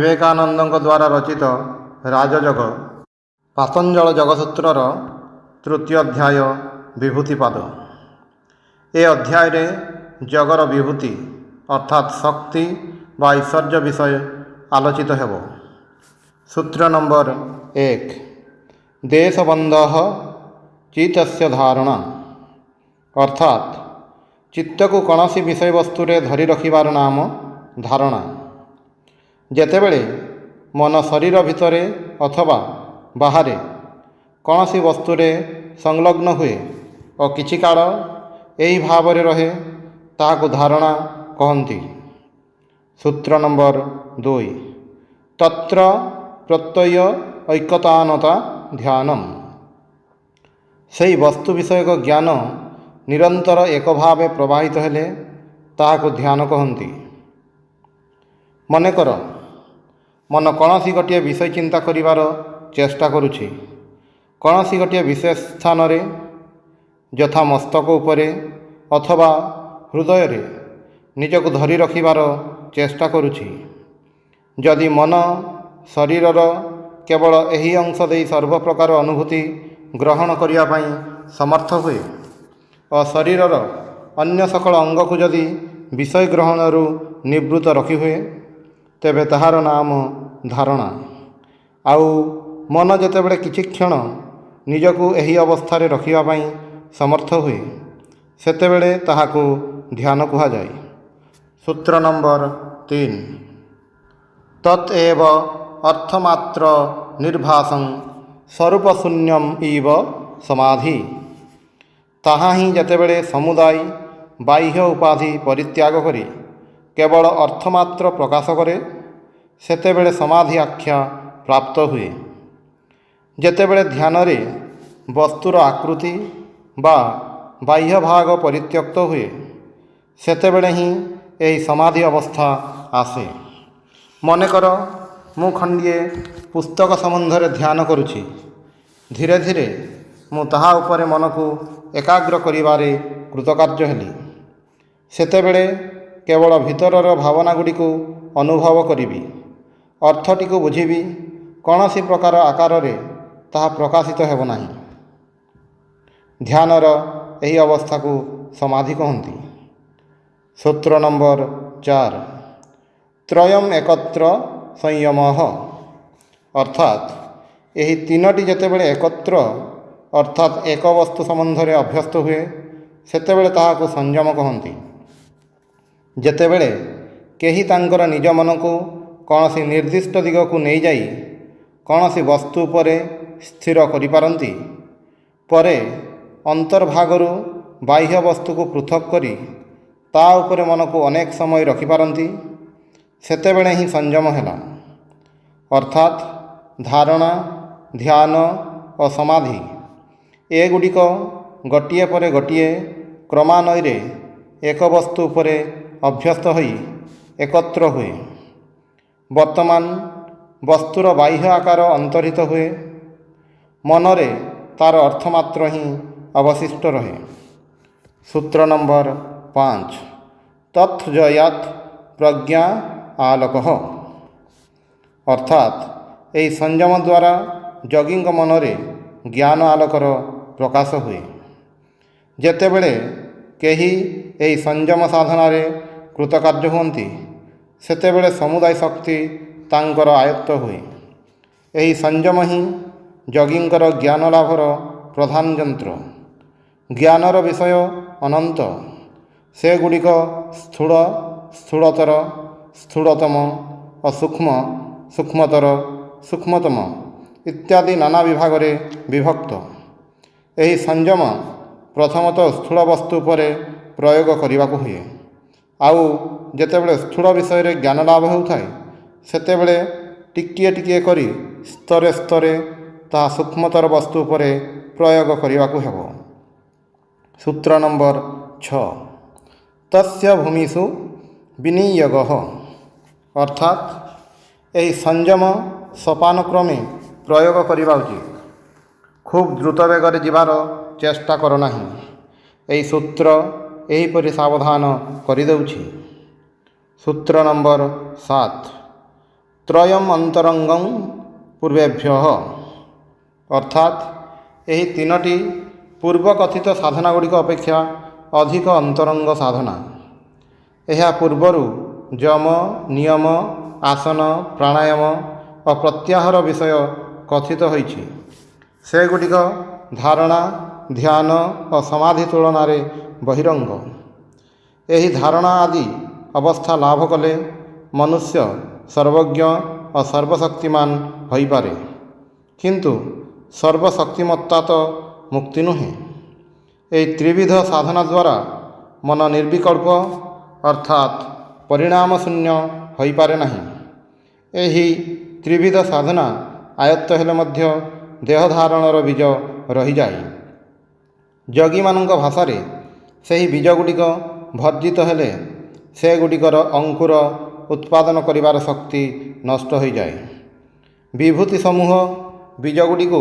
विवेकानंद द्वारा रचित राजयोग पातंजल योगसूत्रर तृतीय अध्याय विभूतिपाद। ए अध्याय रे जगर विभूति अर्थात शक्ति व ऐश्वर्य विषय आलोचित हेब। सूत्र नंबर 1 देशबंध चित्तस्य धारणा अर्थात चित्त को कौनसी विषय वस्तु रे धरी रखिबार नाम धारणा। जेतेबेले मन शरीर भितरे अथवा बाहरे कौनसी वस्तु रे संलग्न हुए और किछि काल एही भावरे रहे ताहाको धारणा कहन्ति। सूत्र नंबर 2 तत्र प्रत्यय ऐक्यतानता ध्यानम सेही वस्तु विषयक ज्ञान निरंतर एक भावे प्रवाहित हेले ताहाको ध्यान कहन्ति। मनेकर मन कौनसी गोटे विषय चिंता करिवार चेष्टा करुछि, कौनसी गोटे विशेष स्थान रे यथा मस्तक उपरे अथवा हृदय रे निजको धरी रखिबार चेष्टा करुछि। जदि मन शरीरर केवल एही अंश देई सर्व प्रकार अनुभूति ग्रहण करिया पई समर्थ हुए और शरीरर अन्य सकल अंग को जदि विषय ग्रहणरू निवृत्त रखी हुए तेबे ताहार नाम धारणा। आउ मन जेतेबेले किछि क्षण निजको एही अवस्था रे रखिबा पई समर्थ हुए सेतेबेले ताहाको ध्यान कुहा जाय। सूत्र नंबर 3 तत्एव अर्थमात्र निर्भासं स्वरूप शून्यम इव समाधि ताहा ही जेतेबेले समुदाय बाह्य उपाधि परित्याग करी केवल अर्थमात्र प्रकाश करे सेतेबेले समाधि आख्या प्राप्त हुए। जेतेबेले ध्यान रे वस्तुर आकृति बा बाह्य भाग परित्यक्त हुए सेतेबेले ही एही समाधि अवस्था आसे। मनेकर मु खंडिए पुस्तक संबंध रे ध्यान करुछि, धीरे धीरे मु ताहा उपरे मन को एकाग्र करिबारे कृतकार्य हेली। सेतेबेले केवल भीतरर भावना गुडी को अनुभव करिबी, अर्थटी को बुझिबी, कौनसी प्रकार आकार रे ताहा प्रकाशित हेब नाही। ध्यानर एही अवस्था को समाधि कहन्ति। सूत्र नंबर 4 त्रयम एकत्र संयमः अर्थात एही तीनोटी जेतेबेले एकत्र अर्थात एक वस्तु संबंध रे अभ्यस्त हुए सेतेबेले ताहाको संयम कहन्ति। जेतेबेले केही तांकर निज मन को कौनसी निर्दिष्ट दिग को नहीं जाई कौनसी वस्तु परे स्थिर करि पारंती, परे अंतर्भागरु बाह्य वस्तु को पृथक करी ता उपरे मन को अनेक समय रखि पारंती सेतेबेले ही संयम हेला। अर्थात धारणा ध्यान और समाधि एगुड़िक गोटिए परे गोटिए क्रमान्वये एक वस्तु उपरे अभ्यस्त होई एकत्र हुए। वर्तमान वस्तुर बाह्य आकार अंतरित हुए, मनरे तार अर्थमात्र ही अवशिष्ट रहे। सूत्र नंबर 5 तत्जयात प्रज्ञा आलोकः अर्थात एही संयम द्वारा जोगींक मनरे ज्ञान आलोकर प्रकाश हुए। जेतेबेले केही एही संयम साधना रे कृतकार्य हुअन्ति सेतेबेले समुदाय शक्ति तांकर आयत्त हुए। एही संयम ही जोगींकर ज्ञान लाभर प्रधान यंत्र। ज्ञानर विषय अनंत, से गुड़िक स्थूल स्थूलतर स्थूलतम और सूक्ष्म सूक्ष्मतर सूक्ष्मतम इत्यादि नाना विभाग रे विभक्त। एही संयम प्रथमतः स्थूल वस्तु परे प्रयोग करने हुए। आउ जेतेबेले स्थूल विषय रे ज्ञान लाभ होउथाय सेतेबेले टिकिए टिकिए करी स्तरे स्तरे ता सूक्ष्मतर वस्तु परे प्रयोग करने हेब। सूत्र नंबर 6 तस्य भूमिषु विनियोगः अर्थात एही संयम सोपान क्रमे प्रयोग करवा उचित। खूब द्रुत बेगर जीवार चेष्टा कर नाही। एही सूत्र एहीपरि सावधान करदेउछि। सूत्र नंबर 7 ତ୍ରୟମ୍ ଅନ୍ତରଙ୍ଗଂ ପୂର୍ବେଭ୍ୟଃ ଅର୍ଥାତ୍ ଏହି ତିନୋଟି ପୂର୍ବ କଥିତ ସାଧନା ଗୁଡ଼ିକ ଅପେକ୍ଷା ଅଧିକ ଅନ୍ତରଙ୍ଗ ସାଧନା। ଏହା ପୂର୍ବରୁ ଯମ, ନିୟମ, ଆସନ, ପ୍ରାଣାୟାମ ଓ ପ୍ରତ୍ୟାହାର ବିଷୟ କଥିତ ହୋଇଛି। ସେଗୁଡ଼ିକ ଧାରଣା, ଧ୍ୟାନ ଓ ସମାଧି ତୁଳନାରେ ବହିରଙ୍ଗ। ଏହି ଧାରଣା ଆଦି ଅବସ୍ଥା ଲାଭ କଲେ ମନୁଷ୍ୟ ସର୍ବଜ୍ଞ ଓ ସର୍ବଶକ୍ତିମାନ ହୋଇପାରେ। କିନ୍ତୁ ସର୍ବଶକ୍ତିମତ୍ତା ତ ମୁକ୍ତି ନୁହେଁ। ଏହି ତ୍ରିବିଧ ସାଧନା ଦ୍ୱାରା ମନ ନିର୍ବିକଳ୍ପ ଅର୍ଥାତ୍ ପରିଣାମ ଶୂନ୍ୟ ହୋଇପାରେ ନାହିଁ। ଏହି ତ୍ରିବିଧ ସାଧନା ଆୟତ୍ତ ହେଲେ ମଧ୍ୟ ଦେହ ଧାରଣର ବୀଜ ରହିଯାଏ। ଯୋଗୀମାନଙ୍କ ଭାଷାରେ ସେହି ବୀଜଗୁଡ଼ିକ ଭର୍ଜିତ ହେଲେ ସେଗୁଡ଼ିକର ଅଙ୍କୁର ଉତ୍ପାଦନ କରିବାର ଶକ୍ତି ନଷ୍ଟ ହୋଇଯାଏ। ବିଭୂତି ସମୂହ ବୀଜଗୁଡ଼ିକୁ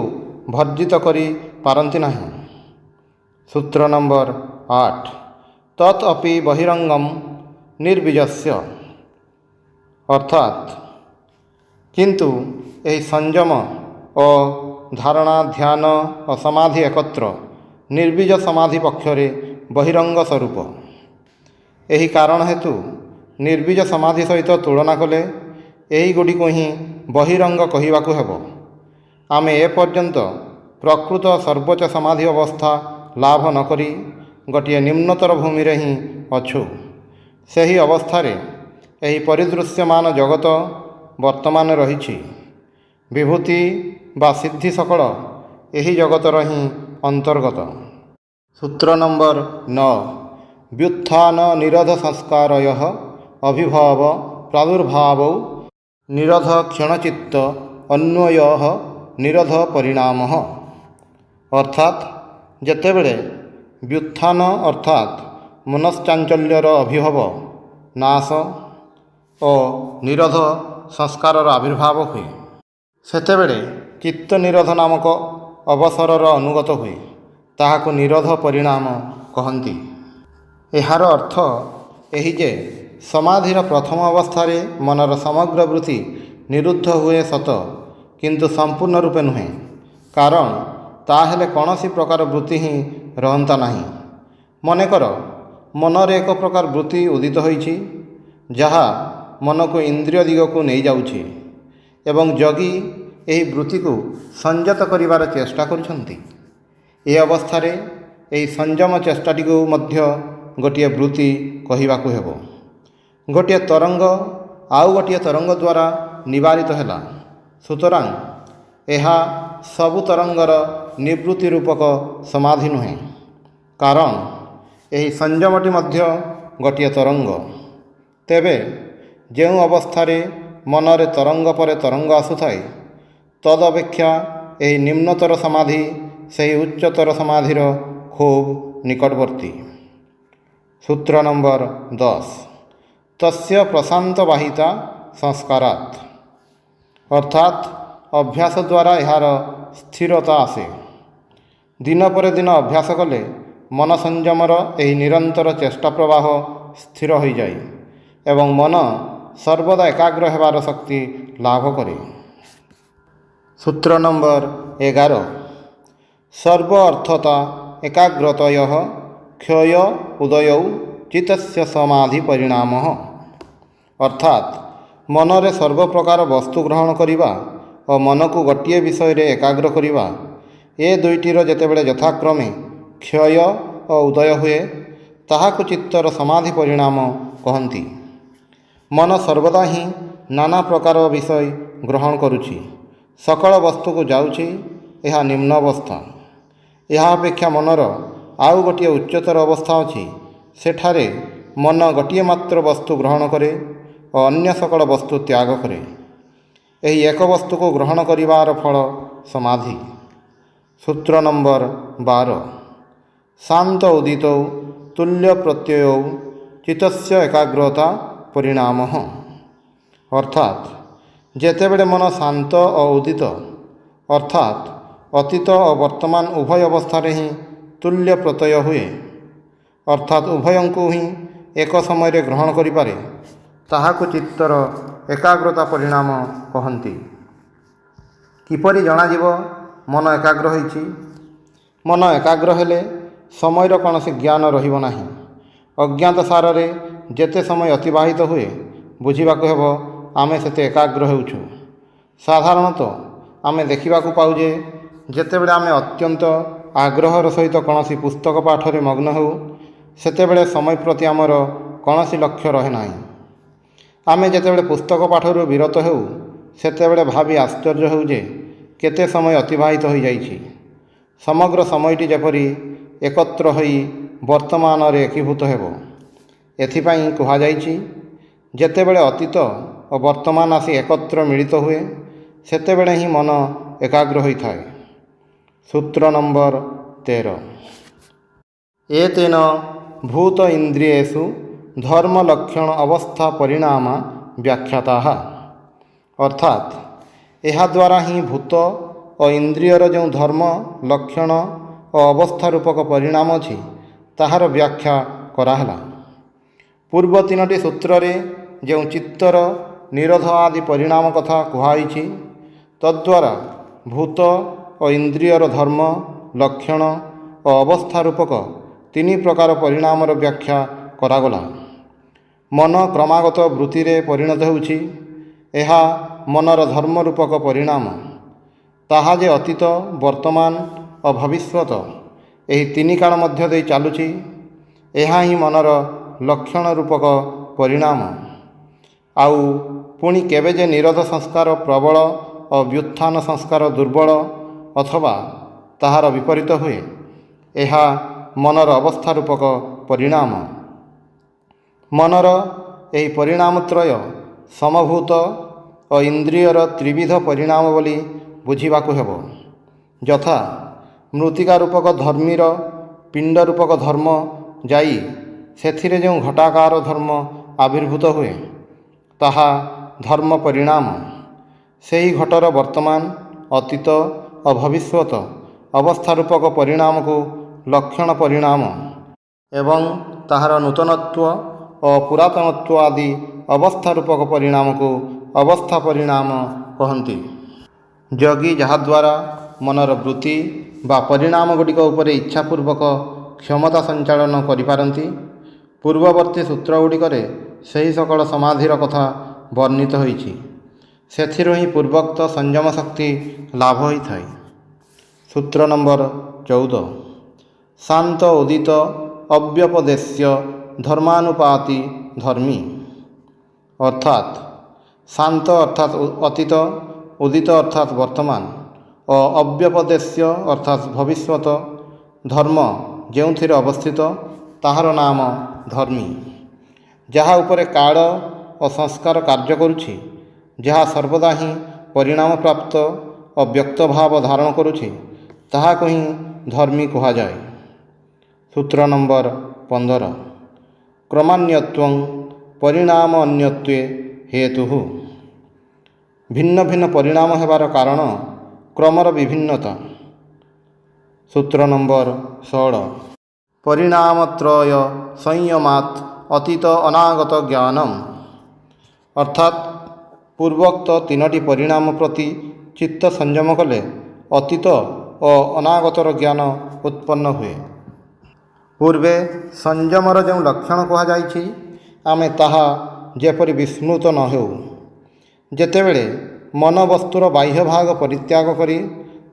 ଭର୍ଜିତ କରି ପାରନ୍ତି ନାହିଁ। ସୂତ୍ର ନମ୍ବର 8 ତତ୍ ଅପି ବହିରଙ୍ଗମ୍ ନିର୍ବୀଜସ୍ୟ ଅର୍ଥାତ୍ କିନ୍ତୁ ଏହି ସଂଯମ ଓ ଧାରଣା, ଧ୍ୟାନ ଓ ସମାଧି ଏକତ୍ର ନିର୍ବୀଜ ସମାଧି ପକ୍ଷରେ ବହିରଙ୍ଗ ସ୍ୱରୂପ। ଏହି କାରଣ ହେତୁ ନିର୍ବୀଜ ସମାଧି ସହିତ ତୁଳନା କଲେ ଏହିଗୁଡ଼ିକୁ ହିଁ ବହିରଙ୍ଗ କହିବାକୁ ହେବ। ଆମେ ଏପର୍ଯ୍ୟନ୍ତ ପ୍ରକୃତ ସର୍ବୋଚ୍ଚ ସମାଧି ଅବସ୍ଥା ଲାଭ ନ କରି ଗୋଟିଏ ନିମ୍ନତର ଭୂମିରେ ହିଁ ଅଛୁ। ସେହି ଅବସ୍ଥାରେ ଏହି ପରିଦୃଶ୍ୟମାନ ଜଗତ ବର୍ତ୍ତମାନ ରହିଛି। ବିଭୂତି ବା ସିଦ୍ଧି ସକଳ ଏହି ଜଗତର ହିଁ ଅନ୍ତର୍ଗତ। ସୂତ୍ର ନମ୍ବର 9 ବ୍ୟୁତ୍ଥାନ ନିରୋଧ ସଂସ୍କାରୟଃ ଅଭିଭବ ପ୍ରାଦୁର୍ଭାବୌ ନିରୋଧ କ୍ଷଣଚିତ୍ତ ଅନ୍ୱୟଃ ନିରୋଧ ପରିଣାମଃ ଅର୍ଥାତ୍ ଯେତେବେଳେ ବ୍ୟୁତ୍ଥାନ ଅର୍ଥାତ୍ ମନଶ୍ଚାଞ୍ଚଲ୍ୟର ଅଭିଭବ, ନାଶ ଓ ନିରୋଧ ସଂସ୍କାରର ଆବିର୍ଭାବ ହୁଏ, ସେତେବେଳେ ଚିତ୍ତ ନିରୋଧ ନାମକ ଅବସରର ଅନୁଗତ ହୁଏ। ତାହାକୁ ନିରୋଧ ପରିଣାମ କହନ୍ତି। ଏହାର ଅର୍ଥ ଏହି ଯେ ସମାଧିର ପ୍ରଥମ ଅବସ୍ଥାରେ ମନର ସମଗ୍ର ବୃତ୍ତି ନିରୁଦ୍ଧ ହୁଏ ସତ, କିନ୍ତୁ ସମ୍ପୂର୍ଣ୍ଣ ରୂପେ ନୁହେଁ। କାରଣ ତାହେଲେ କୌଣସି ପ୍ରକାର ବୃତ୍ତି ହିଁ ରହନ୍ତା ନାହିଁ। ମନେକର ମନରେ ଏକ ପ୍ରକାର ବୃତ୍ତି ଉଦିତ ହୋଇଛି, ଯାହା ମନକୁ ଇନ୍ଦ୍ରିୟ ଦିଗକୁ ନେଇଯାଉଛି ଏବଂ ଯୋଗୀ ଏହି ବୃତ୍ତିକୁ ସଂଯତ କରିବାର ଚେଷ୍ଟା କରୁଛନ୍ତି। ଏ ଅବସ୍ଥାରେ ଏହି ସଂଯମ ଚେଷ୍ଟାଟିକୁ ମଧ୍ୟ ଗୋଟିଏ ବୃତ୍ତି କହିବାକୁ ହେବ। ଗୋଟିଏ ତରଙ୍ଗ ଆଉ ଗୋଟିଏ ତରଙ୍ଗ ଦ୍ୱାରା ନିବାରିତ ହେଲା, ସୁତରାଂ ଏହା ସବୁ ତରଙ୍ଗର ନିବୃତ୍ତି ରୂପକ ସମାଧି ନୁହେଁ। କାରଣ ଏହି ସଂଯମଟି ମଧ୍ୟ ଗୋଟିଏ ତରଙ୍ଗ। ତେବେ ଯେଉଁ ଅବସ୍ଥାରେ ମନରେ ତରଙ୍ଗ ପରେ ତରଙ୍ଗ ଆସୁଥାଏ, ତଦପେକ୍ଷା ଏହି ନିମ୍ନତର ସମାଧି ସେହି ଉଚ୍ଚତର ସମାଧିର ଖୁବ୍ ନିକଟବର୍ତ୍ତୀ। ସୂତ୍ର ନମ୍ବର 10 ତସ୍ୟ ପ୍ରଶାନ୍ତ ବାହିତା ସଂସ୍କାରାତ୍ ଅର୍ଥାତ୍ ଅଭ୍ୟାସ ଦ୍ୱାରା ଏହାର ସ୍ଥିରତା ଆସେ। ଦିନ ପରେ ଦିନ ଅଭ୍ୟାସ କଲେ ମନ ସଂଯମର ଏହି ନିରନ୍ତର ଚେଷ୍ଟା ପ୍ରବାହ ସ୍ଥିର ହୋଇଯାଏ ଏବଂ ମନ ସର୍ବଦା ଏକାଗ୍ର ହେବାର ଶକ୍ତି ଲାଭ କରେ। ସୂତ୍ର ନମ୍ବର 11 ସର୍ବ ଅର୍ଥତା ଏକାଗ୍ରତୟଃ କ୍ଷୟ ଉଦୟୌ ଚିତ୍ତସ୍ୟ ସମାଧି ପରିଣାମଃ ଅର୍ଥାତ୍ ମନରେ ସର୍ବପ୍ରକାର ବସ୍ତୁ ଗ୍ରହଣ କରିବା ଓ ମନକୁ ଗୋଟିଏ ବିଷୟରେ ଏକାଗ୍ର କରିବା, ଏ ଦୁଇଟିର ଯେତେବେଳେ ଯଥାକ୍ରମେ କ୍ଷୟ ଓ ଉଦୟ ହୁଏ, ତାହାକୁ ଚିତ୍ତର ସମାଧି ପରିଣାମ କହନ୍ତି। ମନ ସର୍ବଦା ହିଁ ନାନା ପ୍ରକାର ବିଷୟ ଗ୍ରହଣ କରୁଛି, ସକଳ ବସ୍ତୁକୁ ଯାଉଛି, ଏହା ନିମ୍ନ ଅବସ୍ଥା। ଏହା ଅପେକ୍ଷା ମନର ଆଉ ଗୋଟିଏ ଉଚ୍ଚତର ଅବସ୍ଥା ଅଛି। ସେଠାରେ ମନ ଗୋଟିଏ ମାତ୍ର ବସ୍ତୁ ଗ୍ରହଣ କରେ ଓ ଅନ୍ୟ ସକଳ ବସ୍ତୁ ତ୍ୟାଗ କରେ। ଏହି ଏକ ବସ୍ତୁକୁ ଗ୍ରହଣ କରିବାର ଫଳ ସମାଧି। ସୂତ୍ର ନମ୍ବର 12 ଶାନ୍ତ ଉଦିତୌ ତୁଲ୍ୟ ପ୍ରତ୍ୟୟୌ ଚିତ୍ତସ୍ୟ ଏକାଗ୍ରତା ପରିଣାମଃ ଅର୍ଥାତ୍ ଯେତେବେଳେ ମନ ଶାନ୍ତ ଓ ଉଦିତ ଅର୍ଥାତ୍ ଅତୀତ ଓ ବର୍ତ୍ତମାନ ଉଭୟ ଅବସ୍ଥାରେ ହିଁ ତୁଲ୍ୟ ପ୍ରତ୍ୟୟ ହୁଏ, ଅର୍ଥାତ୍ ଉଭୟଙ୍କୁ ହିଁ ଏକ ସମୟରେ ଗ୍ରହଣ କରିପାରେ, ତାହାକୁ ଚିତ୍ତର ଏକାଗ୍ରତା ପରିଣାମ କହନ୍ତି। କିପରି ଜଣାଯିବ ମନ ଏକାଗ୍ର ହୋଇଛି? ମନ ଏକାଗ୍ର ହେଲେ ସମୟର କୌଣସି ଜ୍ଞାନ ରହିବ ନାହିଁ। ଅଜ୍ଞାତ ସାରରେ ଯେତେ ସମୟ ଅତିବାହିତ ହୁଏ ବୁଝିବାକୁ ହେବ ଆମେ ସେତେ ଏକାଗ୍ର ହେଉଛୁ। ସାଧାରଣତଃ ଆମେ ଦେଖିବାକୁ ପାଉ ଯେ ଯେତେବେଳେ ଆମେ ଅତ୍ୟନ୍ତ ଆଗ୍ରହର ସହିତ କୌଣସି ପୁସ୍ତକ ପାଠରେ ମଗ୍ନ ହେଉ ସେତେବେଳେ ସମୟ ପ୍ରତି ଆମର କୌଣସି ଲକ୍ଷ୍ୟ ରହେ ନାହିଁ। ଆମେ ଯେତେବେଳେ ପୁସ୍ତକ ପାଠରୁ ବିରତ ହେଉ ସେତେବେଳେ ଭାବି ଆଶ୍ଚର୍ଯ୍ୟ ହେଉ ଯେ କେତେ ସମୟ ଅତିବାହିତ ହୋଇଯାଇଛି। ସମଗ୍ର ସମୟଟି ଯେପରି ଏକତ୍ର ହୋଇ ବର୍ତ୍ତମାନରେ ଏକୀଭୂତ ହେବ। ଏଥିପାଇଁ କୁହାଯାଇଛି ଯେତେବେଳେ ଅତୀତ ଓ ବର୍ତ୍ତମାନ ଆସି ଏକତ୍ର ମିଳିତ ହୁଏ ସେତେବେଳେ ହିଁ ମନ ଏକାଗ୍ର ହୋଇଥାଏ। ସୂତ୍ର ନମ୍ବର 13। ଏତେନ ଭୂତ ଇନ୍ଦ୍ରିୟେଷୁ ଧର୍ମ ଲକ୍ଷଣ ଅବସ୍ଥା ପରିଣାମା ବ୍ୟାଖ୍ୟାତାଃ। ଅର୍ଥାତ୍ ଏହାଦ୍ୱାରା ହିଁ ଭୂତ ଓ ଇନ୍ଦ୍ରିୟର ଯେଉଁ ଧର୍ମ ଲକ୍ଷଣ ଓ ଅବସ୍ଥା ରୂପକ ପରିଣାମ ଅଛି ତାହାର ବ୍ୟାଖ୍ୟା କରାହେଲା। ପୂର୍ବ ତିନୋଟି ସୂତ୍ରରେ ଯେଉଁ ଚିତ୍ତର ନିରୋଧ ଆଦି ପରିଣାମ କଥା କୁହାଯାଇଛି ତଦ୍ୱାରା ଭୂତ ଓ ଇନ୍ଦ୍ରିୟର ଧର୍ମ ଲକ୍ଷଣ ଓ ଅବସ୍ଥା ରୂପକ ତିନି ପ୍ରକାର ପରିଣାମର ବ୍ୟାଖ୍ୟା କରାଗଲା। ମନ କ୍ରମାଗତ ବୃତ୍ତିରେ ପରିଣତ ହେଉଛି। ଏହା ମନର ଧର୍ମ ରୂପକ ପରିଣାମ। ତାହା ଯେ ଅତୀତ ବର୍ତ୍ତମାନ ଓ ଭବିଷ୍ୟତ ଏହି ତିନି କାଳ ମଧ୍ୟ ଦେଇ ଚାଲୁଛି ଏହା ହିଁ ମନର ଲକ୍ଷଣ ରୂପକ ପରିଣାମ। ଆଉ ପୁଣି କେବେ ଯେ ନିରୋଧ ସଂସ୍କାର ପ୍ରବଳ ଓ ବ୍ୟୁତ୍ଥାନ ସଂସ୍କାର ଦୁର୍ବଳ ଅଥବା ତାହାର ବିପରୀତ ହୁଏ ଏହା ମନର ଅବସ୍ଥା ରୂପକ ପରିଣାମ। ମନର ଏହି ପରିଣାମତ୍ରୟ ସମଭୂତ ଓ ଇନ୍ଦ୍ରିୟର ତ୍ରିବିଧ ପରିଣାମ ବୋଲି ବୁଝିବାକୁ ହେବ। ଯଥା ମୃତ୍ତିକା ରୂପକ ଧର୍ମୀର ପିଣ୍ଡ ରୂପକ ଧର୍ମ ଯାଇ ସେଥିରେ ଯେଉଁ ଘଟାକାର ଧର୍ମ ଆବିର୍ଭୂତ ହୁଏ ତାହା ଧର୍ମ ପରିଣାମ। ସେହି ଘଟର ବର୍ତ୍ତମାନ ଅତୀତ ଓ ଭବିଷ୍ୟତ ଅବସ୍ଥା ରୂପକ ପରିଣାମକୁ ଲକ୍ଷଣ ପରିଣାମ ଏବଂ ତାହାର ନୂତନତ୍ୱ ଓ ପୁରାତନତ୍ୱ ଆଦି ଅବସ୍ଥା ରୂପକ ପରିଣାମକୁ ଅବସ୍ଥା ପରିଣାମ କହନ୍ତି। ଯୋଗୀ ଯାହାଦ୍ୱାରା ମନର ବୃତ୍ତି ବା ପରିଣାମ ଗୁଡ଼ିକ ଉପରେ ଇଚ୍ଛାପୂର୍ବକ କ୍ଷମତା ସଞ୍ଚାଳନ କରିପାରନ୍ତି ପୂର୍ବବର୍ତ୍ତୀ ସୂତ୍ର ଗୁଡ଼ିକରେ ସେହି ସକଳ ସମାଧିର କଥା ବର୍ଣ୍ଣିତ ହୋଇଛି। ସେଥିରୁ ହିଁ ପୂର୍ବୋକ୍ତ ସଂଯମ ଶକ୍ତି ଲାଭ ହୋଇଥାଏ। ସୂତ୍ର ନମ୍ବର 14। ଶାନ୍ତ ଉଦିତ ଅବ୍ୟପଦେଶ୍ୟ ଧର୍ମାନୁପାତି ଧର୍ମୀ। ଅର୍ଥାତ୍ ଶାନ୍ତ ଅର୍ଥାତ୍ ଅତୀତ, ଉଦିତ ଅର୍ଥାତ୍ ବର୍ତ୍ତମାନ ଓ ଅବ୍ୟପଦେଶ୍ୟ ଅର୍ଥାତ୍ ଭବିଷ୍ୟତ ଧର୍ମ ଯେଉଁଥିରେ ଅବସ୍ଥିତ ତାହାର ନାମ ଧର୍ମୀ। ଯାହା ଉପରେ କାଳ ଓ ସଂସ୍କାର କାର୍ଯ୍ୟ କରୁଛି, ଯାହା ସର୍ବଦା ହିଁ ପରିଣାମ ପ୍ରାପ୍ତ ଓ ବ୍ୟକ୍ତ ଭାବ ଧାରଣ କରୁଛି ତାହାକୁ ହିଁ ଧର୍ମୀ କୁହାଯାଏ। ସୂତ୍ର ନମ୍ବର 15। କ୍ରମାନ୍ୟତ୍ୱଂ ପରିଣାମ ଅନ୍ୟତ୍ୱେ ହେତୁଃ। ଭିନ୍ନ ଭିନ୍ନ ପରିଣାମ ହେବାର କାରଣ କ୍ରମର ବିଭିନ୍ନତା। ସୂତ୍ର ନମ୍ବର 16। ପରିଣାମତ୍ରୟ ସଂୟମାତ୍ ଅତୀତ ଅନାଗତ ଜ୍ଞାନମ୍। ଅର୍ଥାତ୍ ପୂର୍ବୋକ୍ତ ତିନୋଟି ପରିଣାମ ପ୍ରତି ଚିତ୍ତ ସଂଯମ କଲେ ଅତୀତ ଓ ଅନାଗତର ଜ୍ଞାନ ଉତ୍ପନ୍ନ ହୁଏ। ପୂର୍ବେ ସଂଯମର ଯେଉଁ ଲକ୍ଷଣ କୁହାଯାଇଛି ଆମେ ତାହା ଯେପରି ବିସ୍ମୃତ ନ ହେଉ। ଯେତେବେଳେ ମନ ବସ୍ତୁର ବାହ୍ୟ ଭାଗ ପରିତ୍ୟାଗ କରି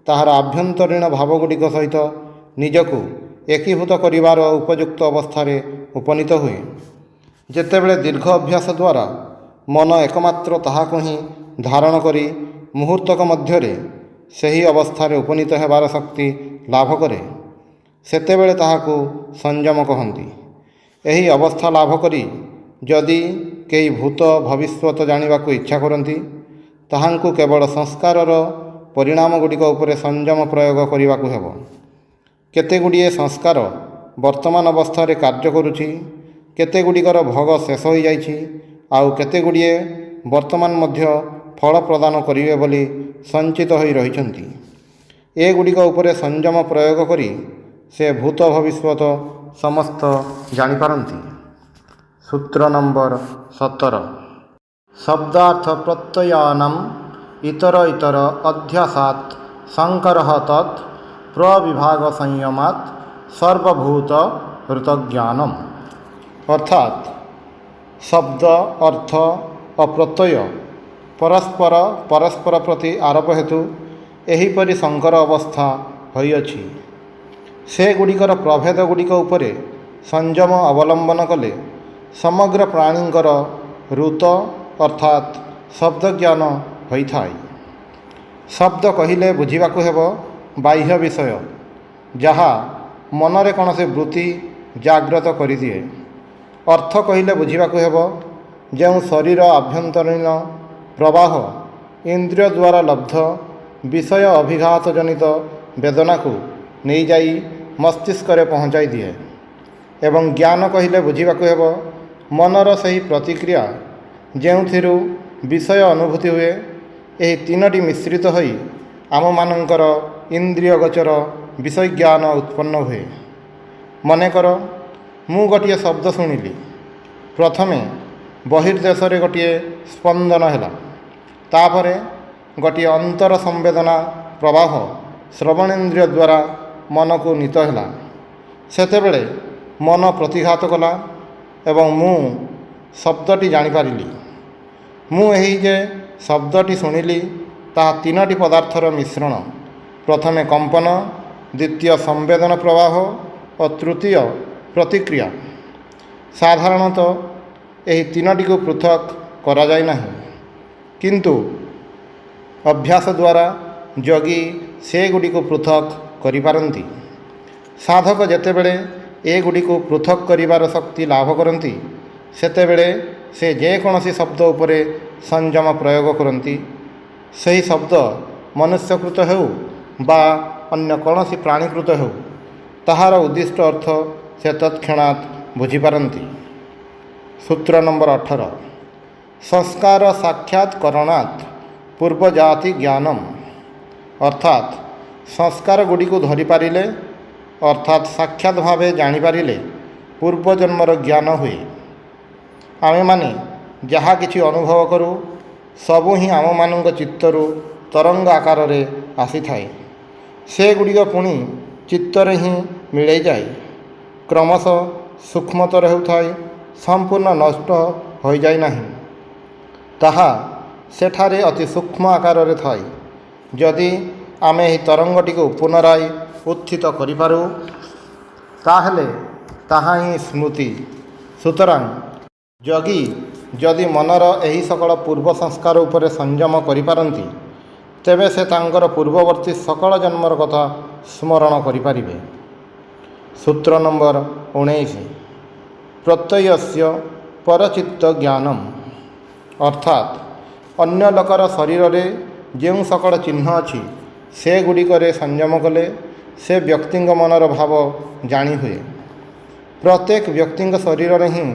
ତାହାର ଆଭ୍ୟନ୍ତରୀଣ ଭାବଗୁଡ଼ିକ ସହିତ ନିଜକୁ ଏକୀଭୂତ କରିବାର ଉପଯୁକ୍ତ ଅବସ୍ଥାରେ ଉପନୀତ ହୁଏ, ଯେତେବେଳେ ଦୀର୍ଘ ଅଭ୍ୟାସ ଦ୍ୱାରା ମନ ଏକମାତ୍ର ତାହାକୁ ହିଁ ଧାରଣ କରି ମୁହୂର୍ତ୍ତକ ମଧ୍ୟରେ ସେହି ଅବସ୍ଥାରେ ଉପନୀତ ହେବାର ଶକ୍ତି ଲାଭ କରେ ସେତେବେଳେ ତାହାକୁ ସଂଯମ କହନ୍ତି। ଏହି ଅବସ୍ଥା ଲାଭ କରି ଯଦି କେହି ଭୂତ ଭବିଷ୍ୟତ ଜାଣିବାକୁ ଇଚ୍ଛା କରନ୍ତି ତାହାଙ୍କୁ କେବଳ ସଂସ୍କାରର ପରିଣାମ ଗୁଡ଼ିକ ଉପରେ ସଂଯମ ପ୍ରୟୋଗ କରିବାକୁ ହେବ। କେତେଗୁଡ଼ିଏ ସଂସ୍କାର ବର୍ତ୍ତମାନ ଅବସ୍ଥାରେ କାର୍ଯ୍ୟ କରୁଛି, କେତେଗୁଡ଼ିକର ଭୋଗ ଶେଷ ହୋଇଯାଇଛି, ଆଉ କେତେଗୁଡ଼ିଏ ବର୍ତ୍ତମାନ ମଧ୍ୟ ଫଳ ପ୍ରଦାନ କରିବେ ବୋଲି ସଞ୍ଚିତ ହୋଇ ରହିଛନ୍ତି। ଏଗୁଡ଼ିକ ଉପରେ ସଂଯମ ପ୍ରୟୋଗ କରି ସେ ଭୂତ ଭବିଷ୍ୟତ ସମସ୍ତ ଜାଣିପାରନ୍ତି। ସୂତ୍ର ନମ୍ବର 17। शब्दार्थ प्रत्ययानाम इतर इतर अध्यासात संकर तत् प्रविभाग संयमात सर्वभूत ऋतज्ञानम। अर्थात शब्द अर्थ और प्रत्यय परस्पर परस्पर प्रति आरोप हेतु एहीपरि संकर अवस्था होइअछि। से गुड़िकर प्रभेद गुड़िक उपरे संयम अवलंबन कले समग्र प्राणींकर ऋत अर्थात शब्द ज्ञान होइथाय। शब्द कहिले बुझिबाकु हेबो बाह्य विषय जहा मनरे कौनसी वृत्ति जाग्रत करिदिए। अर्थ कहिले बुझिबाकु हेबो जो शरीर आभ्यंतरीण प्रवाह इंद्रिय द्वारा लब्ध विषय अभिघात जनित वेदना को नहीं जाई मस्तिष्क रे पहुँचाई दिए। एवं ज्ञान कहिले बुझिबाकु हेबो मनर सही प्रतिक्रिया जेउथिरु विषय अनुभूति हुए। एही तीनोटी मिश्रित होई आम मानकर इंद्रिय गोचर विषय ज्ञान उत्पन्न हुए। मनेकर मु गोटे शब्द शुणिली, प्रथमे बहिर्देश रे गोटे स्पंदन है, तापरे गोटे अंतर संवेदना प्रवाह श्रवणेन्द्रिय द्वारा मन को नीत है। सेतेबेले मन प्रतिघात कला एवं मु शब्दटी जानिपारिली। मु एही जे शब्दटी शुणिली ताहा तीनोटी पदार्थर मिश्रण। प्रथमे कंपन, द्वितीय संवेदन प्रवाह और तृतीय प्रतिक्रिया। साधारणतः एही तीनोटी को पृथक करा जाय नाही, किंतु अभ्यास द्वारा योगी से गुडी को पृथक करि पारंती। साधक जेतेबेले ए गुडी को पृथक करिवार शक्ति लाभ करती सेतेबेले से जेकोसी शब्द उपरे संयम प्रयोग करती। सही शब्द मनुष्यकृत हो बा अन्य कौनसी प्राणीकृत हो, ताहार उद्दिष्ट अर्थ से तत्क्षणात् बुझीपारती। सूत्र नंबर 18 संस्कार साक्षात्करणात् पूर्वजाति ज्ञानम। अर्थात संस्कार गुड़ी को धरी पारिले अर्थात साक्षात भावे जानिपारिले पूर्वजन्मर ज्ञान हुए। आमे माने जहाँ किछि अनुभव करूँ सबू ही आम मानक चित्तरु तरंग आकार रे आसी थाए। से गुड़िक पुणी चित्तरे ही मिले जाए, क्रमशः सूक्ष्मतर होउथाए, संपूर्ण नष्ट हो जाए नहीं। ताहा सेठारे अति सूक्ष्म आकार रे थाए। जदि आमे ही तरंगटी को पुनराय उत्थित करिपारू ताहले ताहा ही स्मृति। सुतरां योगी जदि मनर एही सकल पूर्व संस्कार उपरे संयम करिपारंती तेबे से तांकर पूर्ववर्ती सकल जन्मर कथा स्मरण करिपारिबे। सूत्र नंबर 19 प्रत्ययस्य परचित्त ज्ञानम। अर्थात अन्य लोकर शरीर रे ଯେଉଁ सकल चिन्ह अच्छी से गुड़िकरे संयम कले से व्यक्तिंग मनर भाव जानी हुए। प्रत्येक व्यक्तिंग शरीर रे ही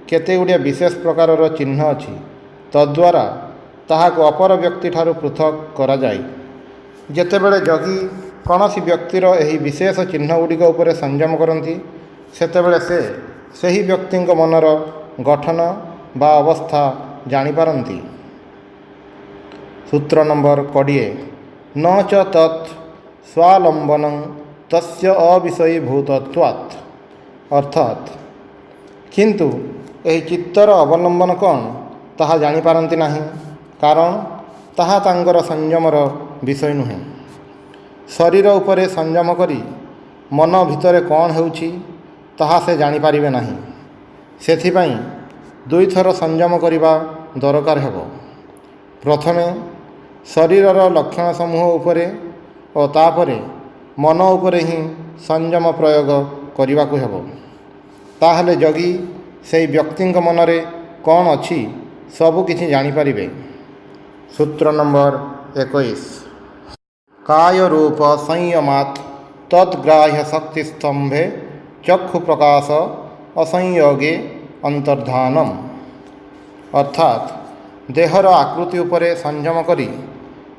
केते गुड़िया विशेष प्रकार चिन्ह अच्छी, तद्वारा ताहाको अपर व्यक्ति ठारू पृथक करा जाय। जेतेबेले योगी कौनसी व्यक्तिर एही विशेष चिन्ह गुड़िक उपरे संयम करती सेतेबेले से सही व्यक्तिंग मनर गठन बा अवस्था जानिपारती। सूत्र नंबर 20 न च तत् स्वालंबनं तस्य अविषयीभूतत्वात्। अर्थात किंतु एही चित्तर अवलंबन कौन ताहा जानिपारती नहीं, कारण ताहा तांकर संयमर विषय नुहे। शरीर उपरे संयम करी मन भितरे कौन होउछि ताहा से जानिपारिबे नहीं। सेथिपाई दुई थर संयम करिबा दरकार हेबो। प्रथमे शरीरर लक्षण समूह उपरे और तापरे मन उपरे ही संयम प्रयोग करिबाकु हेबो। ताहले जगी से व्यक्तिंक मनरे कौन अच्छी सबु किछि जानिपारिबे। सूत्र नंबर 21 काय रूप संयमात् तद्ग्राह्य शक्ति स्तंभे चक्षु प्रकाश असंयोगे अंतर्धानम। अर्थात देहर आकृति उपरे संयम करी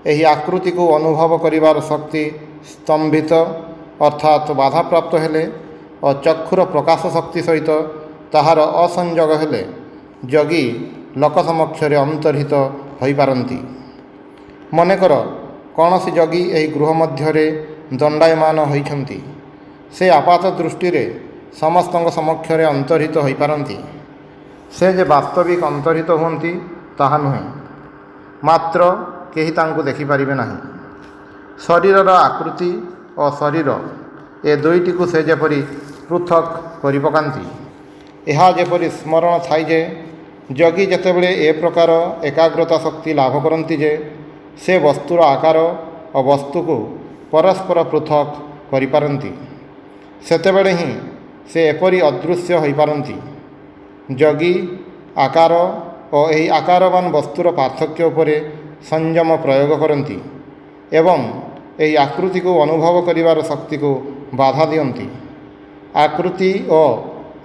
एही आकृति को अनुभव करिवार शक्ति स्तंभित अर्थात बाधा प्राप्त हेले और चक्षुर प्रकाश शक्ति सहित ताहार असंयोग हेले योगी ଲୋକ ସମକ୍ଷରେ ଅନ୍ତର୍ହିତ ହୋଇପାରନ୍ତି। ମନେକର କୌଣସି ଯୋଗୀ ଏହି ଗୃହ ମଧ୍ୟରେ ଦଣ୍ଡାୟମାନ ହୋଇଛନ୍ତି। ସେ ଆପାତ ଦୃଷ୍ଟିରେ ସମସ୍ତଙ୍କ ସମକ୍ଷରେ ଅନ୍ତର୍ହିତ ହୋଇପାରନ୍ତି। ସେ ଯେ ବାସ୍ତବିକ ଅନ୍ତର୍ହିତ ହୁଅନ୍ତି ତାହା ନୁହେଁ, ମାତ୍ର କେହି ତାଙ୍କୁ ଦେଖିପାରିବେ ନାହିଁ। ଶରୀରର ଆକୃତି ଓ ଶରୀର ଏ ଦୁଇଟିକୁ ସେ ଯେପରି ପୃଥକ୍ କରି ପକାନ୍ତି। ଏହା ଯେପରି ସ୍ମରଣ ଥାଏ ଯେ ଯୋଗୀ ଯେତେବେଳେ ଏ ପ୍ରକାର ଏକାଗ୍ରତା ଶକ୍ତି ଲାଭ କରନ୍ତି ଯେ ସେ ବସ୍ତୁର ଆକାର ଓ ବସ୍ତୁକୁ ପରସ୍ପର ପୃଥକ୍ କରିପାରନ୍ତି, ସେତେବେଳେ ହିଁ ସେ ଏପରି ଅଦୃଶ୍ୟ ହୋଇପାରନ୍ତି। ଯୋଗୀ ଆକାର ଓ ଏହି ଆକାରବାନ ବସ୍ତୁର ପାର୍ଥକ୍ୟ ଉପରେ ସଂଯମ ପ୍ରୟୋଗ କରନ୍ତି ଏବଂ ଏହି ଆକୃତିକୁ ଅନୁଭବ କରିବାର ଶକ୍ତିକୁ ବାଧା ଦିଅନ୍ତି। ଆକୃତି ଓ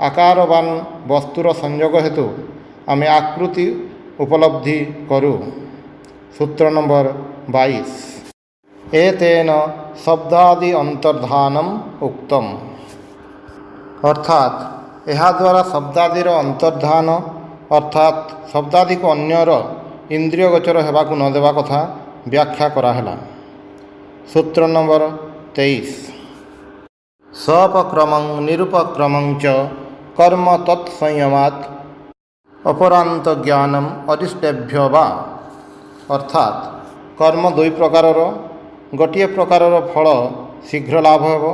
ଆକାରବାନ ବସ୍ତୁର ସଂଯୋଗ ହେତୁ ଆମେ ଆକୃତି ଉପଲବ୍ଧି କରୁ। ସୂତ୍ର ନମ୍ବର 22। ଏତେନ ଶବ୍ଦାଦି ଅନ୍ତର୍ଧାନମ୍ ଉକ୍ତମ୍। ଅର୍ଥାତ୍ ଏହାଦ୍ୱାରା ଶବ୍ଦାଦିର ଅନ୍ତର୍ଧାନ ଅର୍ଥାତ୍ ଶବ୍ଦାଦିକୁ ଅନ୍ୟର ଇନ୍ଦ୍ରିୟ ଗୋଚର ହେବାକୁ ନ ଦେବା କଥା ବ୍ୟାଖ୍ୟା କରାହେଲା। ସୂତ୍ର ନମ୍ବର 23। ସପକ୍ରମଂ ନିରୁପକ୍ରମଂ ଚ କର୍ମ ତତ୍ସଂୟମାତ୍ ଅପରାନ୍ତ ଜ୍ଞାନମ୍ ଅରିଷ୍ଟେଭ୍ୟ ବା। ଅର୍ଥାତ୍ କର୍ମ ଦୁଇ ପ୍ରକାରର, ଗୋଟିଏ ପ୍ରକାରର ଫଳ ଶୀଘ୍ର ଲାଭ ହେବ,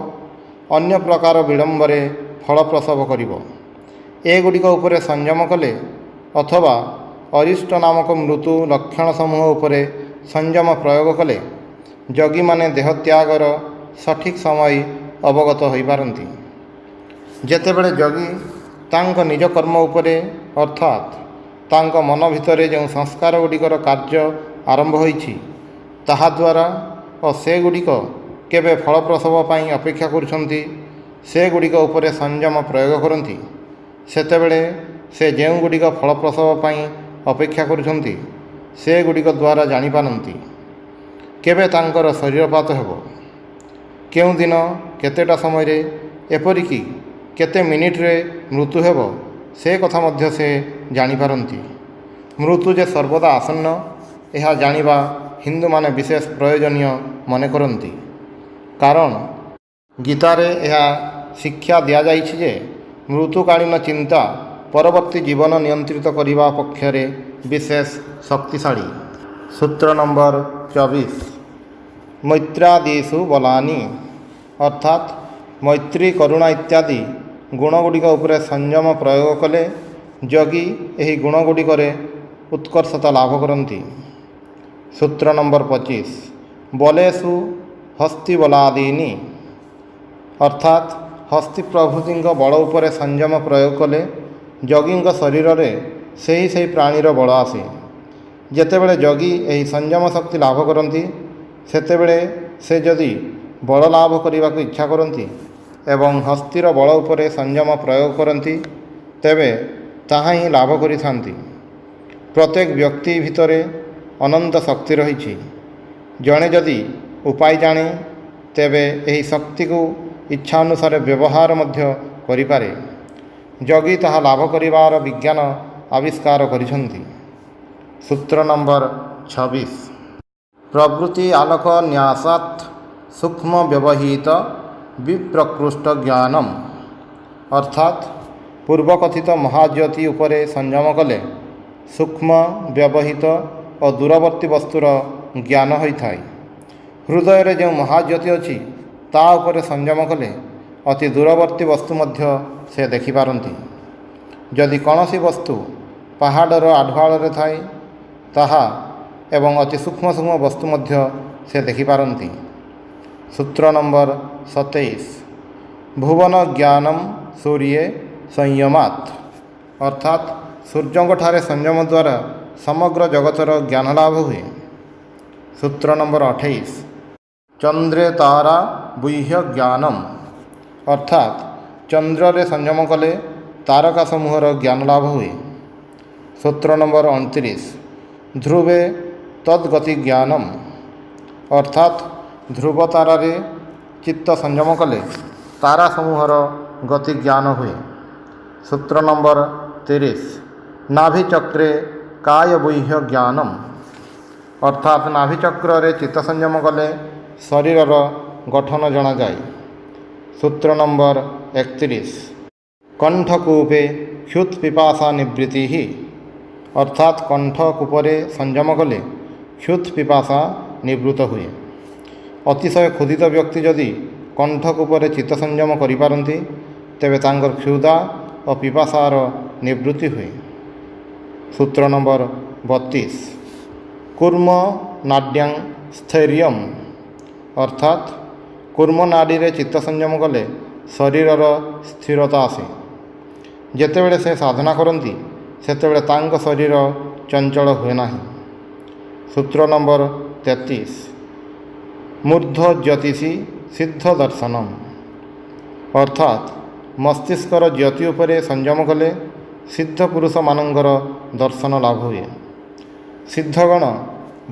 ଅନ୍ୟ ପ୍ରକାର ବିଳମ୍ବରେ ଫଳ ପ୍ରସବ କରିବ। ଏଗୁଡ଼ିକ ଉପରେ ସଂଯମ କଲେ ଅଥବା ଅରିଷ୍ଟ ନାମକ ମୃତ୍ୟୁ ଲକ୍ଷଣ ସମୂହ ଉପରେ ସଂଯମ ପ୍ରୟୋଗ କଲେ ଯୋଗୀମାନେ ଦେହତ୍ୟାଗର ସଠିକ୍ ସମୟ ଅବଗତ ହୋଇପାରନ୍ତି। ଯେତେବେଳେ ଯୋଗୀ ତାଙ୍କ ନିଜ କର୍ମ ଉପରେ ଅର୍ଥାତ୍ ତାଙ୍କ ମନ ଭିତରେ ଯେଉଁ ସଂସ୍କାର ଗୁଡ଼ିକର କାର୍ଯ୍ୟ ଆରମ୍ଭ ହୋଇଛି ତାହାଦ୍ୱାରା ଓ ସେଗୁଡ଼ିକ କେବେ ଫଳ ପ୍ରସବ ପାଇଁ ଅପେକ୍ଷା କରୁଛନ୍ତି ସେଗୁଡ଼ିକ ଉପରେ ସଂଯମ ପ୍ରୟୋଗ କରନ୍ତି, ସେତେବେଳେ ସେ ଯେଉଁଗୁଡ଼ିକ ଫଳ ପ୍ରସବ ପାଇଁ ଅପେକ୍ଷା କରୁଛନ୍ତି ସେଗୁଡ଼ିକ ଦ୍ୱାରା ଜାଣିପାରନ୍ତି କେବେ ତାଙ୍କର ଶରୀରପାତ ହେବ, କେଉଁ ଦିନ କେତେଟା ସମୟରେ, ଏପରିକି କେତେ ମିନିଟରେ ମୃତ୍ୟୁ ହେବ ସେ କଥା ମଧ୍ୟ ସେ ଜାଣିପାରନ୍ତି। ମୃତ୍ୟୁ ଯେ ସର୍ବଦା ଆସନ୍ନ ଏହା ଜାଣିବା ହିନ୍ଦୁମାନେ ବିଶେଷ ପ୍ରୟୋଜନୀୟ ମନେ କରନ୍ତି, କାରଣ ଗୀତାରେ ଏହା ଶିକ୍ଷା ଦିଆଯାଇଛି ଯେ ମୃତ୍ୟୁକାଳୀନ ଚିନ୍ତା ପରବର୍ତ୍ତୀ ଜୀବନ ନିୟନ୍ତ୍ରିତ କରିବା ପକ୍ଷରେ ବିଶେଷ ଶକ୍ତିଶାଳୀ। ସୂତ୍ର ନମ୍ବର 24। ମୈତ୍ରାଦିଷୁ ବଲାନି। ଅର୍ଥାତ୍ ମୈତ୍ରୀ, କରୁଣା ଇତ୍ୟାଦି ଗୁଣଗୁଡ଼ିକ ଉପରେ ସଂଯମ ପ୍ରୟୋଗ କଲେ ଯୋଗୀ ଏହି ଗୁଣଗୁଡ଼ିକରେ ଉତ୍କର୍ଷତା ଲାଭ କରନ୍ତି। ସୂତ୍ର ନମ୍ବର 25। ବଲେଷୁ ହସ୍ତିବଲାଦୀନି। ଅର୍ଥାତ୍ ହସ୍ତି ପ୍ରଭୃତିଙ୍କ ବଳ ଉପରେ ସଂଯମ ପ୍ରୟୋଗ କଲେ ଯୋଗୀଙ୍କ ଶରୀରରେ ସେହି ପ୍ରାଣୀର ବଳ ଆସେ। ଯେତେବେଳେ ଯୋଗୀ ଏହି ସଂଯମ ଶକ୍ତି ଲାଭ କରନ୍ତି ସେତେବେଳେ ସେ ଯଦି ବଳ ଲାଭ କରିବାକୁ ଇଚ୍ଛା କରନ୍ତି ଏବଂ ହସ୍ତିର ବଳ ଉପରେ ସଂଯମ ପ୍ରୟୋଗ କରନ୍ତି ତେବେ ତାହା ହିଁ ଲାଭ କରିଥାନ୍ତି। ପ୍ରତ୍ୟେକ ବ୍ୟକ୍ତି ଭିତରେ ଅନନ୍ତ ଶକ୍ତି ରହିଛି। ଜଣେ ଯଦି ଉପାୟ ଜାଣେ ତେବେ ଏହି ଶକ୍ତିକୁ ଇଚ୍ଛା ଅନୁସାରେ ବ୍ୟବହାର ମଧ୍ୟ କରିପାରେ। ଯୋଗୀ ତାହା ଲାଭ କରିବାର ବିଜ୍ଞାନ ଆବିଷ୍କାର କରିଛନ୍ତି। ସୂତ୍ର ନମ୍ବର 26। ପ୍ରବୃତ୍ତି ଆଲୋକ ନ୍ୟାସାତ୍ ସୂକ୍ଷ୍ମ ବ୍ୟବହିତ ବିପ୍ରକୃଷ୍ଟ ଜ୍ଞାନମ୍। ଅର୍ଥାତ୍ ପୂର୍ବକଥିତ ମହାଜ୍ୟୋତି ଉପରେ ସଂଯମ କଲେ ସୂକ୍ଷ୍ମ, ବ୍ୟବହିତ ଓ ଦୂରବର୍ତ୍ତୀ ବସ୍ତୁର ଜ୍ଞାନ ହୋଇଥାଏ। ହୃଦୟରେ ଯେଉଁ ମହାଜ୍ୟୋତି ଅଛି ତା ଉପରେ ସଂଯମ କଲେ ଅତି ଦୂରବର୍ତ୍ତୀ ବସ୍ତୁ ମଧ୍ୟ ସେ ଦେଖିପାରନ୍ତି। ଯଦି କୌଣସି ବସ୍ତୁ ପାହାଡ଼ର ଆଢ଼ୁଆଳରେ ଥାଏ ତାହା ଏବଂ ଅତି ସୂକ୍ଷ୍ମ ବସ୍ତୁ ମଧ୍ୟ ସେ ଦେଖିପାରନ୍ତି। ସୂତ୍ର ନମ୍ବର 27। ଭୁବନ ଜ୍ଞାନମ୍ ସୂର୍ୟେ ସଂୟମାତ୍। ଅର୍ଥାତ୍ ସୂର୍ଯ୍ୟଙ୍କଠାରେ ସଂଯମ ଦ୍ୱାରା ସମଗ୍ର ଜଗତର ଜ୍ଞାନ ଲାଭ ହୁଏ। ସୂତ୍ର ନମ୍ବର 28। ଚନ୍ଦ୍ରେ ତାରା ବୁହ୍ୟ ଜ୍ଞାନମ୍। ଅର୍ଥାତ୍ ଚନ୍ଦ୍ରରେ ସଂଯମ କଲେ ତାରକା ସମୂହର ଜ୍ଞାନ ଲାଭ ହୁଏ। ସୂତ୍ର ନମ୍ବର 29। ଧ୍ରୁବେ ତଦ୍ଗତି ଜ୍ଞାନମ୍। ଅର୍ଥାତ୍ ଧ୍ରୁବ ତାରାରେ ଚିତ୍ତ ସଂଯମ କଲେ ତାରା ସମୂହର ଗତି ଜ୍ଞାନ ହୁଏ। ସୂତ୍ର ନମ୍ବର 30। ନାଭିଚକ୍ରେ କାୟବୈହ୍ୟ ଜ୍ଞାନମ ଅର୍ଥାତ୍ ନାଭିଚକ୍ରରେ ଚିତ୍ତ ସଂଯମ କଲେ ଶରୀରର ଗଠନ ଜଣାଯାଏ। ସୂତ୍ର ନମ୍ବର 31 କଣ୍ଠକୂପେ କ୍ଷୁତ୍ ପିପାସା ନିବୃତ୍ତି ଅର୍ଥାତ୍ କଣ୍ଠକୂପରେ ସଂଯମ କଲେ କ୍ଷୁତ୍ ପିପାସା ନିବୃତ୍ତ ହୁଏ। ଅତିଶୟ କ୍ଷୁଧିତ ବ୍ୟକ୍ତି ଯଦି କଣ୍ଠକୂପରେ ଚିତ୍ତ ସଂଯମ କରିପାରନ୍ତି ତେବେ ତାଙ୍କର କ୍ଷୁଧା ଓ ପିପାସାର ନିବୃତ୍ତି ହୁଏ। ସୂତ୍ର ନମ୍ବର 32 କୁର୍ମ ନାଡ୍ୟାଂ ସ୍ଥୈର୍ଯ୍ୟମ୍ ଅର୍ଥାତ୍ କୁର୍ମ ନାଡିରେ ଚିତ୍ତ ସଂଯମ କଲେ ଶରୀରର ସ୍ଥିରତା ଆସେ। ଯେତେବେଳେ ସେ ସାଧନା କରନ୍ତି ସେତେବେଳେ ତାଙ୍କ ଶରୀର ଚଞ୍ଚଳ ହୁଏ ନାହିଁ। ସୂତ୍ର ନମ୍ବର 33 ମୂର୍ଦ୍ଧ୍ଵ ଜ୍ୟୋତିଷି ସିଦ୍ଧ ଦର୍ଶନମ୍ ଅର୍ଥାତ୍ ମସ୍ତିଷ୍କର ଜ୍ୟୋତି ଉପରେ ସଂଯମ କଲେ ସିଦ୍ଧ ପୁରୁଷମାନଙ୍କର ଦର୍ଶନ ଲାଭ ହୁଏ। ସିଦ୍ଧଗଣ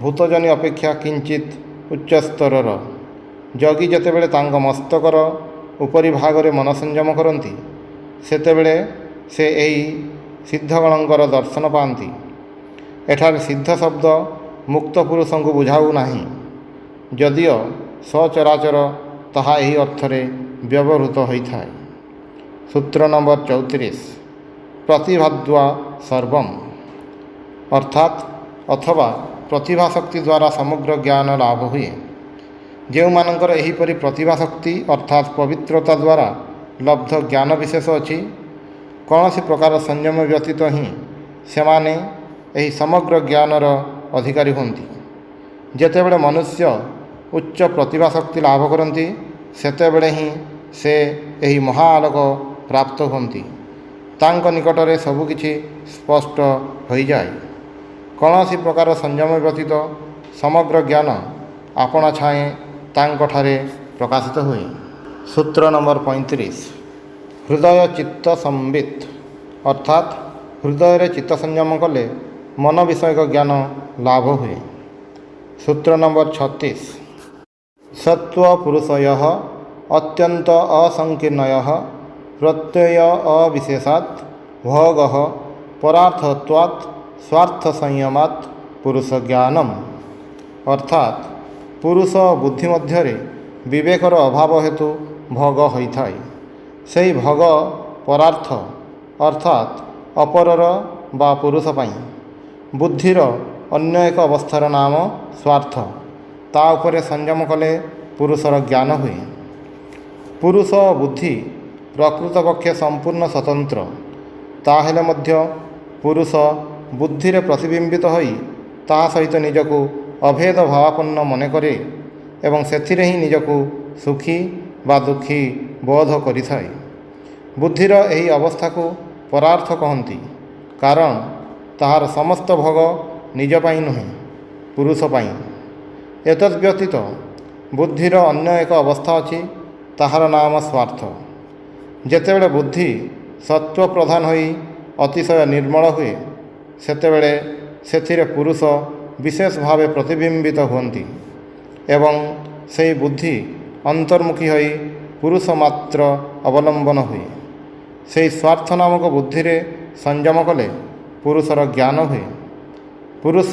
ଭୂତଜନି ଅପେକ୍ଷା କିଞ୍ଚିତ୍ ଉଚ୍ଚସ୍ତରର। ଯୋଗୀ ଯେତେବେଳେ ତାଙ୍କ ମସ୍ତକର ଉପରି ଭାଗରେ ମନ ସଂଯମ କରନ୍ତି ସେତେବେଳେ ସେ ଏହି ସିଦ୍ଧଗଣଙ୍କର ଦର୍ଶନ ପାଆନ୍ତି। ଏଠାରେ ସିଦ୍ଧ ଶବ୍ଦ ମୁକ୍ତ ପୁରୁଷଙ୍କୁ ବୁଝାଉ ନାହିଁ, ଯଦିଓ ସଚରାଚର ତାହା ଏହି ଅର୍ଥରେ ବ୍ୟବହୃତ ହୋଇଥାଏ। ସୂତ୍ର ନମ୍ବର 34 ପ୍ରତିଭାଦ୍ୱା ସର୍ବମ୍ ଅର୍ଥାତ୍ ଅଥବା ପ୍ରତିଭା ଶକ୍ତି ଦ୍ୱାରା ସମଗ୍ର ଜ୍ଞାନ ଲାଭ ହୁଏ। ଯେଉଁମାନଙ୍କର ଏହିପରି ପ୍ରତିଭା ଶକ୍ତି ଅର୍ଥାତ୍ ପବିତ୍ରତା ଦ୍ୱାରା ଲବ୍ଧ ଜ୍ଞାନ ବିଶେଷ ଅଛି, କୌଣସି ପ୍ରକାର ସଂଯମ ବ୍ୟତୀତ ହିଁ ସେମାନେ ଏହି ସମଗ୍ର ଜ୍ଞାନର ଅଧିକାରୀ ହୁଅନ୍ତି। ଯେତେବେଳେ ମନୁଷ୍ୟ ଉଚ୍ଚ ପ୍ରତିଭା ଶକ୍ତି ଲାଭ କରନ୍ତି ସେତେବେଳେ ହିଁ ସେ ଏହି ମହାଆଲୋକ ପ୍ରାପ୍ତ ହୁଅନ୍ତି। ତାଙ୍କ ନିକଟରେ ସବୁକିଛି ସ୍ପଷ୍ଟ ହୋଇଯାଏ। କୌଣସି ପ୍ରକାର ସଂଯମ ବ୍ୟତୀତ ସମଗ୍ର ଜ୍ଞାନ ଆପଣା ଛାଏଁ ତାଙ୍କଠାରେ ପ୍ରକାଶିତ ହୁଏ। ସୂତ୍ର ନମ୍ବର 35 ହୃଦୟ ଚିତ୍ତ ସମ୍ବିତ୍ ଅର୍ଥାତ୍ ହୃଦୟରେ ଚିତ୍ତ ସଂଯମ କଲେ ମନ ବିଷୟକ ଜ୍ଞାନ ଲାଭ ହୁଏ। ସୂତ୍ର ନମ୍ବର 36 ସତ୍ତ୍ୱପୁରୁଷୟଃ ଅତ୍ୟନ୍ତ ଅସଂକୀର୍ଣ୍ଣୟଃ ପ୍ରତ୍ୟୟ ଅବିଶେଷାତ୍ ଭୋଗଃ ପରାର୍ଥତ୍ୱାତ୍ ସ୍ୱାର୍ଥ ସଂୟମାତ୍ ପୁରୁଷ ଜ୍ଞାନମ୍ ଅର୍ଥାତ୍ ପୁରୁଷ ବୁଦ୍ଧି ମଧ୍ୟରେ ବିବେକର ଅଭାବ ହେତୁ ଭୋଗ ହୋଇଥାଏ। ସେହି ଭୋଗ ପରାର୍ଥ ଅର୍ଥାତ୍ ଅପରର ବା ପୁରୁଷ ପାଇଁ। ବୁଦ୍ଧିର ଅନ୍ୟ ଏକ ଅବସ୍ଥାର ନାମ ସ୍ୱାର୍ଥ। ତା ଉପରେ ସଂଯମ କଲେ ପୁରୁଷର ଜ୍ଞାନ ହୁଏ। ପୁରୁଷ ବୁଦ୍ଧି ପ୍ରକୃତପକ୍ଷେ ସମ୍ପୂର୍ଣ୍ଣ ସ୍ୱତନ୍ତ୍ର। ତାହେଲେ ମଧ୍ୟ ପୁରୁଷ ବୁଦ୍ଧିରେ ପ୍ରତିବିମ୍ବିତ ହୋଇ ତାହା ସହିତ ନିଜକୁ ଅଭେଦ ଭାବାପନ୍ନ ମନେକରେ ଏବଂ ସେଥିରେ ହିଁ ନିଜକୁ ସୁଖୀ ବା ଦୁଃଖୀ ବୋଧ କରିଥାଏ। ବୁଦ୍ଧିର ଏହି ଅବସ୍ଥାକୁ ପରାର୍ଥ କହନ୍ତି, କାରଣ ତାହାର ସମସ୍ତ ଭୋଗ ନିଜ ପାଇଁ ନୁହେଁ, ପୁରୁଷ ପାଇଁ। ଏତଦ୍‌ବ୍ୟତୀତ ବୁଦ୍ଧିର ଅନ୍ୟ ଏକ ଅବସ୍ଥା ଅଛି, ତାହାର ନାମ ସ୍ୱାର୍ଥ। ଯେତେବେଳେ ବୁଦ୍ଧି ସତ୍ତ୍ୱ ପ୍ରଧାନ ହୋଇ ଅତିଶୟ ନିର୍ମଳ ହୁଏ ସେତେବେଳେ ସେଥିରେ ପୁରୁଷ ବିଶେଷ ଭାବେ ପ୍ରତିବିମ୍ବିତ ହୁଅନ୍ତି ଏବଂ ସେହି ବୁଦ୍ଧି ଅନ୍ତର୍ମୁଖୀ ହୋଇ ପୁରୁଷ ମାତ୍ର ଅବଲମ୍ବନ ହୁଏ। ସେହି ସ୍ୱାର୍ଥ ନାମକ ବୁଦ୍ଧିରେ ସଂଯମ କଲେ ପୁରୁଷର ଜ୍ଞାନ ହୁଏ। ପୁରୁଷ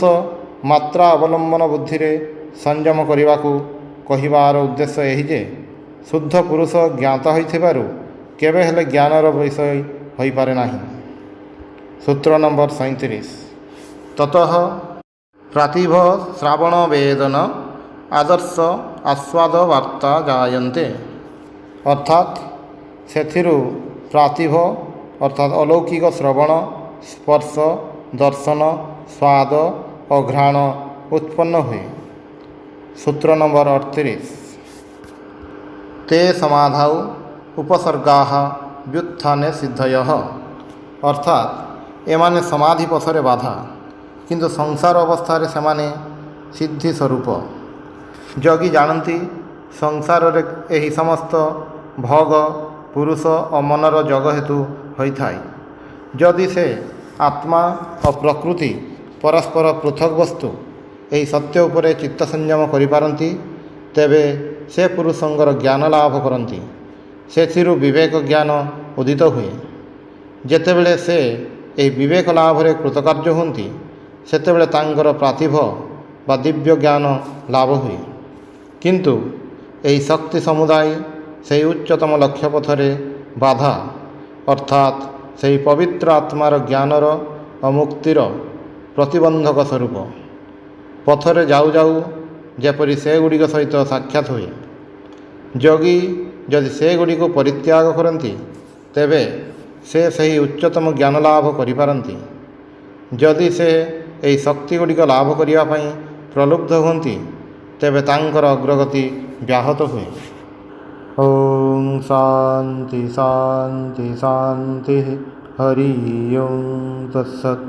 ମାତ୍ରା ଅବଲମ୍ବନ ବୁଦ୍ଧିରେ ସଂଯମ କରିବାକୁ କହିବାର ଉଦ୍ଦେଶ୍ୟ ଏହି ଯେ ଶୁଦ୍ଧ ପୁରୁଷ ଜ୍ଞାତ ହୋଇଥିବାରୁ କେବେ ହେଲେ ଜ୍ଞାନର ବିଷୟ ହୋଇପାରେ ନାହିଁ। ସୂତ୍ର ନମ୍ବର 37 ତତଃ ପ୍ରାତିଭ ଶ୍ରାବଣ ବେଦନ ଆଦର୍ଶ ଆସ୍ୱାଦ ବାର୍ତ୍ତା ଜାୟନ୍ତେ ଅର୍ଥାତ୍ ସେଥିରୁ ପ୍ରାତିଭ ଅର୍ଥାତ୍ ଅଲୌକିକ ଶ୍ରବଣ, ସ୍ପର୍ଶ, ଦର୍ଶନ, ସ୍ୱାଦ ଓ ଘ୍ରାଣ ଉତ୍ପନ୍ନ ହୁଏ। ସୂତ୍ର ନମ୍ବର 38 ତେ ସମାଧୌ ଉପସର୍ଗାଃ ବ୍ୟୁତ୍ଥାନେ ସିଦ୍ଧୟଃ ଅର୍ଥାତ୍ ଏମାନେ ସମାଧି ପଥରେ ବାଧା, କିନ୍ତୁ ସଂସାର ଅବସ୍ଥାରେ ସେମାନେ ସିଦ୍ଧି ସ୍ୱରୂପ। ଯୋଗୀ ଜାଣନ୍ତି ସଂସାରରେ ଏହି ସମସ୍ତ ଭୋଗ ପୁରୁଷ ଓ ମନର ଯୋଗ ହେତୁ ହୋଇଥାଏ। ଯଦି ସେ ଆତ୍ମା ଓ ପ୍ରକୃତି ପରସ୍ପର ପୃଥକ୍ ବସ୍ତୁ ଏହି ସତ୍ୟ ଉପରେ ଚିତ୍ତ ସଂଯମ କରିପାରନ୍ତି ତେବେ ସେ ପୁରୁଷଙ୍କର ଜ୍ଞାନ ଲାଭ କରନ୍ତି। ସେଥିରୁ ବିବେକ ଜ୍ଞାନ ଉଦିତ ହୁଏ। ଯେତେବେଳେ ସେ ଏହି ବିବେକ ଲାଭରେ କୃତକାର୍ଯ୍ୟ ହୁଅନ୍ତି ସେତେବେଳେ ତାଙ୍କର ପାର୍ଥିବ ବା ଦିବ୍ୟ ଜ୍ଞାନ ଲାଭ ହୁଏ। କିନ୍ତୁ ଏହି ଶକ୍ତି ସମୁଦାୟ ସେହି ଉଚ୍ଚତମ ଲକ୍ଷ୍ୟ ପଥରେ ବାଧା ଅର୍ଥାତ୍ ସେହି ପବିତ୍ର ଆତ୍ମାର ଜ୍ଞାନର ଓ ମୁକ୍ତିର ପ୍ରତିବନ୍ଧକ ସ୍ୱରୂପ। ପଥରେ ଯାଉ ଯାଉ ଯେପରି ସେଗୁଡ଼ିକ ସହିତ ସାକ୍ଷାତ ହୁଏ। ଯୋଗୀ ଯଦି ସେଗୁଡ଼ିକୁ ପରିତ୍ୟାଗ କରନ୍ତି ତେବେ ସେ ସେହି ଉଚ୍ଚତମ ଜ୍ଞାନ ଲାଭ କରିପାରନ୍ତି। ଯଦି ସେ ଏହି ଶକ୍ତିଗୁଡ଼ିକ ଲାଭ କରିବା ପାଇଁ ପ୍ରଲୁବ୍ଧ ହୁଅନ୍ତି ତେବେ ତାଙ୍କର ଅଗ୍ରଗତି ବ୍ୟାହତ ହୁଏ। ଓಂ ଶାନ୍ତି ଶାନ୍ତି ଶାନ୍ତି ହରି ଓಂ ତତ୍ସତ୍।